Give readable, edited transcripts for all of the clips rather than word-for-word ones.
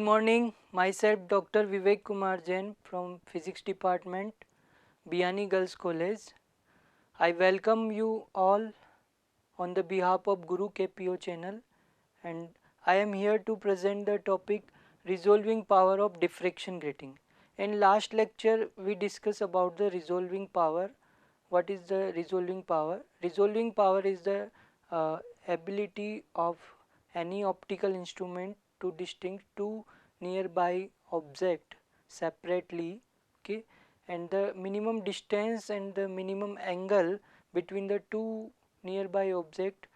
morning, myself Dr. Vivek Kumar Jain from Physics Department, Biani Girls College. I welcome you all on the behalf of Guru KPO channel, and I am here to present the topic resolving power of diffraction grating. In last lecture we discussed about the resolving power. What is the resolving power? Resolving power is the ability of any optical instrument to distinguish two nearby object separately, okay, and the minimum distance and the minimum angle between the two nearby object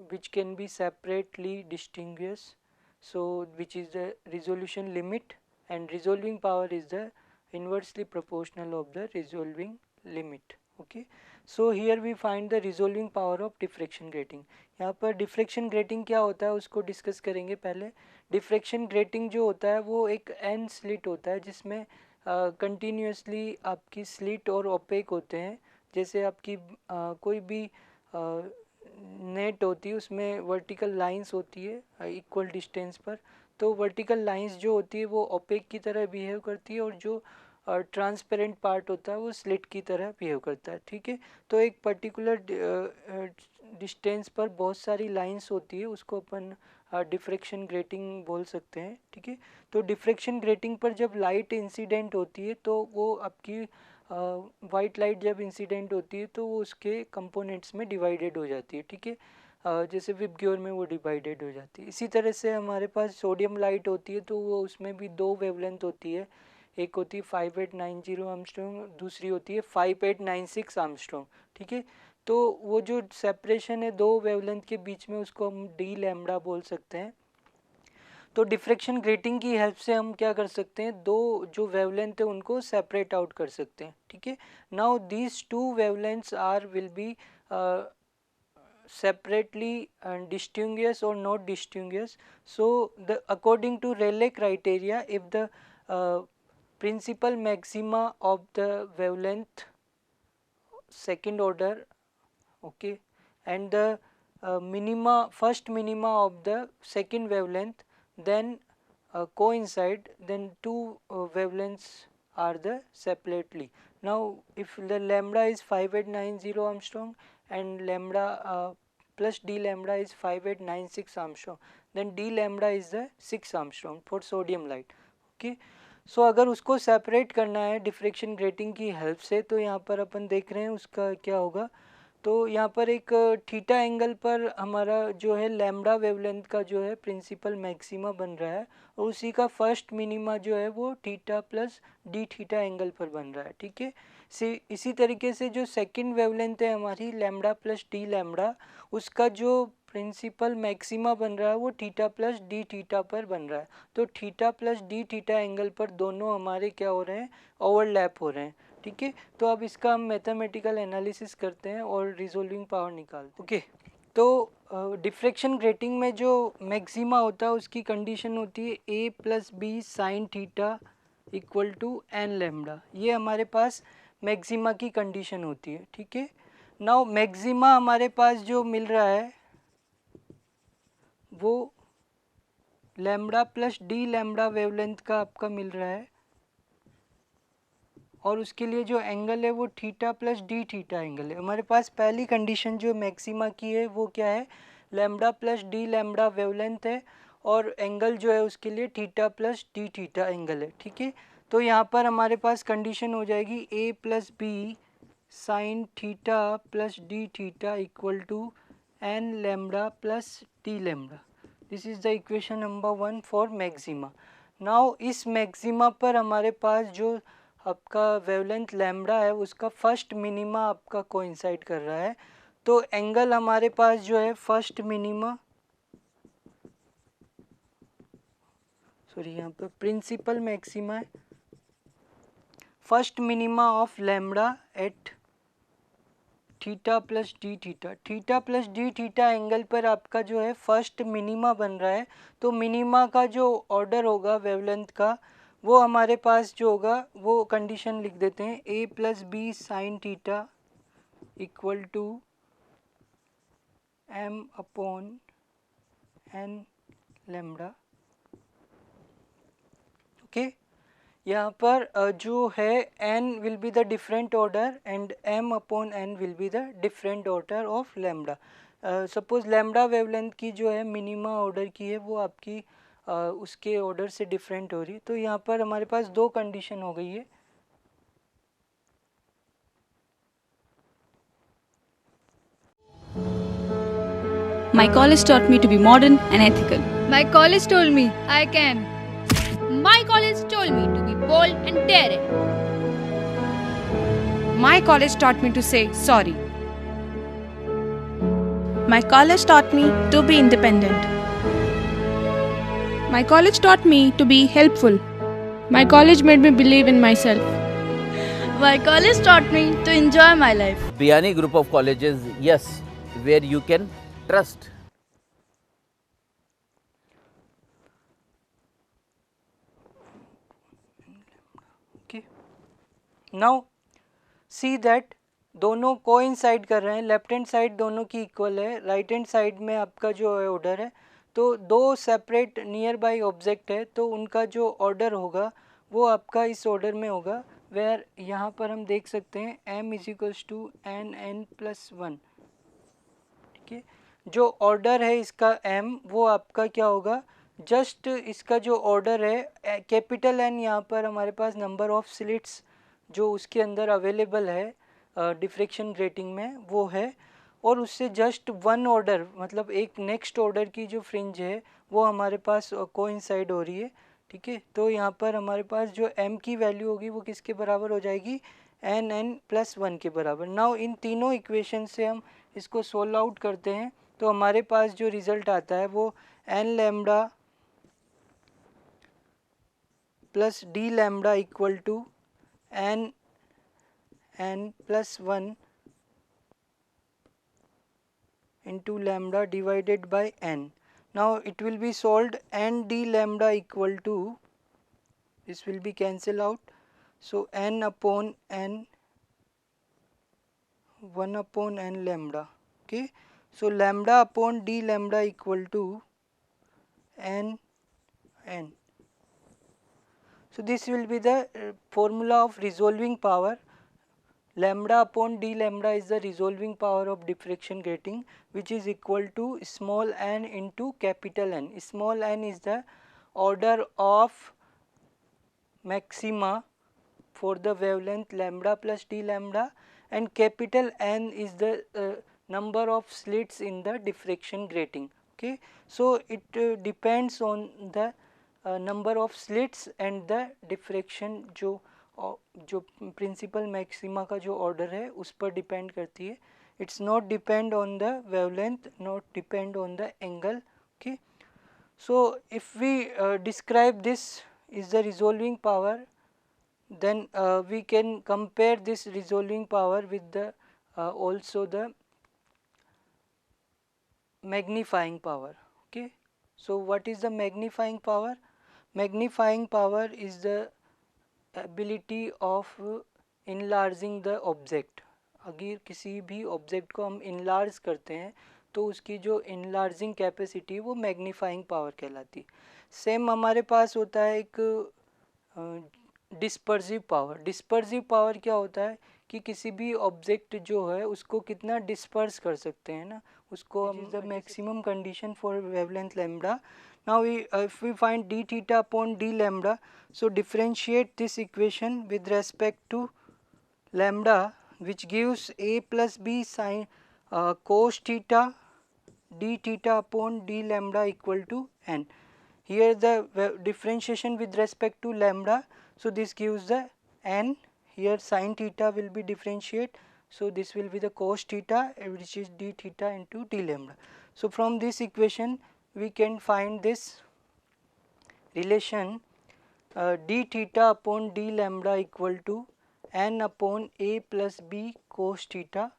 which can be separately distinguished, so which is the resolution limit, and resolving power is the inversely proportional of the resolving limit. Okay, so here we find the resolving power of diffraction grating. यहाँ पर diffraction grating क्या होता है उसको discuss करेंगे पहले. Diffraction grating जो होता है वो एक एन स्लिट होता है जिसमें कंटिन्यूसली आपकी स्लिट और ओपेक होते हैं. जैसे आपकी कोई भी नेट होती है उसमें वर्टिकल लाइंस होती है इक्वल डिस्टेंस पर, तो वर्टिकल लाइंस जो होती है वो ओपेक की तरह बिहेव करती है और जो ट्रांसपेरेंट पार्ट होता है वो स्लिट की तरह बिहेव करता है. ठीक है, तो एक पर्टिकुलर डिस्टेंस पर बहुत सारी लाइंस होती है उसको अपन डिफ्रेक्शन ग्रेटिंग बोल सकते हैं. ठीक है, तो डिफ्रेक्शन ग्रेटिंग पर जब लाइट इंसिडेंट होती है तो वो आपकी वाइट लाइट जब इंसिडेंट होती है तो वो उसके कंपोनेंट्स में डिवाइडेड हो जाती है. ठीक है, जैसे विबग्योर में वो डिवाइडेड हो जाती है. इसी तरह से हमारे पास सोडियम लाइट होती है तो वो उसमें भी दो वेवलेंथ होती है. एक होती है 5890 आर्मस्ट्रॉन्ग, दूसरी होती है 5896 आर्मस्ट्रॉन्ग. ठीक है, तो वो जो सेपरेशन है दो वेवलेंथ के बीच में उसको हम डी लैम्बडा बोल सकते हैं. तो डिफ्रेक्शन ग्रेटिंग की हेल्प से हम क्या कर सकते हैं, दो जो वेवलेंथ है उनको सेपरेट आउट कर सकते हैं. ठीक है, now these two wavelengths are will be separately distinguished or not distinguished. So the according to Rayleigh criteria, if the principal maxima of the wavelength second order, okay, and the minima first minima of the second wavelength then coincide, then two wavelengths are the separately. Now if the lambda is 5890 Armstrong and lambda plus d lambda is 5896 Armstrong, then d lambda is the 6 Armstrong for sodium light. Okay, सो अगर उसको separate करना है diffraction grating की help से तो यहाँ पर अपन देख रहे हैं उसका क्या होगा. तो यहाँ पर एक थीटा एंगल पर हमारा जो है लैम्डा वेवलेंथ का जो है प्रिंसिपल मैक्सिमा बन रहा है और उसी का फर्स्ट मिनिमा जो है वो theta plus D theta angle पर बन रहा है. ठीक है, इसी तरीके से जो सेकंड वेवलेंथ है हमारी लैम्डा प्लस डी लैम्डा, उसका जो प्रिंसिपल मैक्सिमा बन रहा है वो थीटा प्लस डी थीटा पर बन रहा है. तो theta plus D theta angle पर दोनों हमारे क्या हो रहे हैं, ओवरलैप हो रहे हैं. ठीक है, तो अब इसका हम मैथमेटिकल एनालिसिस करते हैं और रिजोल्विंग पावर निकालते हैं. ओके, तो डिफ्रेक्शन ग्रेटिंग में जो मैक्सिमा होता है उसकी कंडीशन होती है A plus B sine theta equal to n lambda. ये हमारे पास मैक्सिमा की कंडीशन होती है. ठीक है, नाउ मैक्सिमा हमारे पास जो मिल रहा है वो lambda plus D lambda wavelength का आपका मिल रहा है और उसके लिए जो एंगल है वो theta plus D theta angle है. हमारे पास पहली कंडीशन जो मैक्सिमा की है वो क्या है, lambda plus D lambda wavelength है और एंगल जो है उसके लिए theta plus D theta angle है. ठीक है, तो यहाँ पर हमारे पास कंडीशन हो जाएगी A plus B sine theta plus D theta equal to n lambda plus D lambda. This is the equation number 1 for maxima. Now इस मैक्सिमा पर हमारे पास जो आपका वेवलेंथ लैम्डा है उसका फर्स्ट मिनिमा आपका कोइंसाइड कर रहा है. तो एंगल हमारे पास जो है फर्स्ट मिनिमा, सॉरी यहाँ पर प्रिंसिपल मैक्सिमा है, first minima of lambda at theta plus D theta. Theta plus D theta angle पर आपका जो है फर्स्ट मिनिमा बन रहा है. तो मिनिमा का जो ऑर्डर होगा वेवलेंथ का वो हमारे पास जो होगा वो कंडीशन लिख देते हैं A plus B sine theta equal to m upon n lambda. Okay. यहाँ पर जो है n will be the different order and m upon n will be the different order of lambda. Suppose lambda wavelength की जो है minima order की है वो आपकी उसके ऑर्डर से डिफरेंट हो रही है। तो यहाँ पर हमारे पास दो कंडीशन हो गई है। My college taught me to be modern and ethical. My college told me I can. My college told me to be bold and daring. My college taught me to say sorry. My college taught me to be independent. My college taught me to be helpful. My college made me believe in myself. My college taught me to enjoy my life. Biyani group of colleges, yes, where you can trust. Okay. Now see that दोनों coincide कर रहे हैं, left hand side दोनों की equal है, right hand side में आपका जो है ऑर्डर है, तो दो सेपरेट नियर बाई ऑब्जेक्ट है तो उनका जो ऑर्डर होगा वो आपका इस ऑर्डर में होगा। वेयर यहाँ पर हम देख सकते हैं m is equals to n+1। ठीक है, जो ऑर्डर है इसका m वो आपका क्या होगा, जस्ट इसका जो ऑर्डर है कैपिटल N यहाँ पर हमारे पास नंबर ऑफ स्लिट्स जो उसके अंदर अवेलेबल है डिफ्रैक्शन ग्रेटिंग में वो है, और उससे जस्ट वन ऑर्डर मतलब एक नेक्स्ट ऑर्डर की जो फ्रिंज है वो हमारे पास कोइंसाइड हो रही है। ठीक है, तो यहाँ पर हमारे पास जो m की वैल्यू होगी वो किसके बराबर हो जाएगी, n+1 के बराबर। नाउ इन तीनों इक्वेशन से हम इसको सोल्व आउट करते हैं तो हमारे पास जो रिजल्ट आता है वो n lambda plus d lambda equal to n+1 into lambda divided by n. Now it will be solved n d lambda equal to, this will be cancel out, so n upon n 1 upon n lambda. Okay, so lambda upon d lambda equal to n. So this will be the formula of resolving power. Lambda upon d lambda is the resolving power of diffraction grating, which is equal to small n into capital N. Small n is the order of maxima for the wavelength lambda plus d lambda, and capital N is the number of slits in the diffraction grating. Okay, so it depends on the number of slits and the diffraction जो principal maxima का जो order है उस पर depend करती है। It's not depend on the wavelength, not depend on the angle. Okay, so if we describe this is the resolving power, then we can compare this resolving power with the also the magnifying power. Okay, so what is the magnifying power? Magnifying power is the ability of enlarging the object. अगर किसी भी object को हम enlarge करते हैं तो उसकी जो इनलार्जिंग कैपेसिटी वो मैग्नीफाइंग पावर कहलाती है। सेम हमारे पास होता है एक डिस्पर्सिव पावर। डिस्पर्सिव पावर क्या होता है कि किसी भी ऑब्जेक्ट जो है उसको कितना डिस्पर्स कर सकते हैं ना, उसको हम the maximum condition for wavelength lambda. Now if we find d theta upon d lambda, so differentiate this equation with respect to lambda, which gives a plus b sin cos theta d theta upon d lambda equal to n. Here the differentiation with respect to lambda, so this gives the n. Here sin theta will be differentiate, so this will be the cos theta, which is d theta into d lambda. So from this equation we can find this relation d theta upon d lambda equal to n upon a plus b cos theta,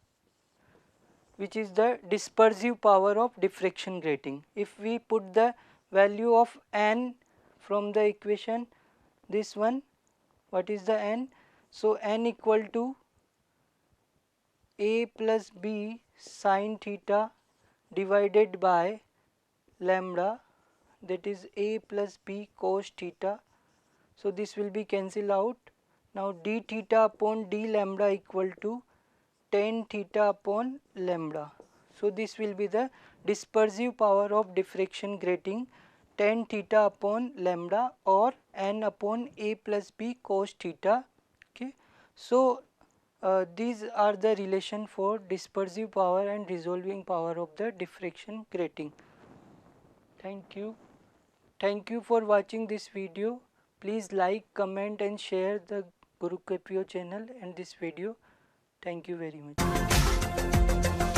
which is the dispersive power of diffraction grating. If we put the value of n from the equation, this one, what is the n? So n equal to a plus b sin theta divided by lambda, that is a plus b cos theta. So this will be cancelled out. Now d theta upon d lambda equal to tan theta upon lambda. So this will be the dispersive power of diffraction grating, tan theta upon lambda or n upon a plus b cos theta. Okay. So these are the relation for dispersive power and resolving power of the diffraction grating. Thank you. Thank you for watching this video. Please like, comment and share the Guru KPO channel and this video. Thank you very much.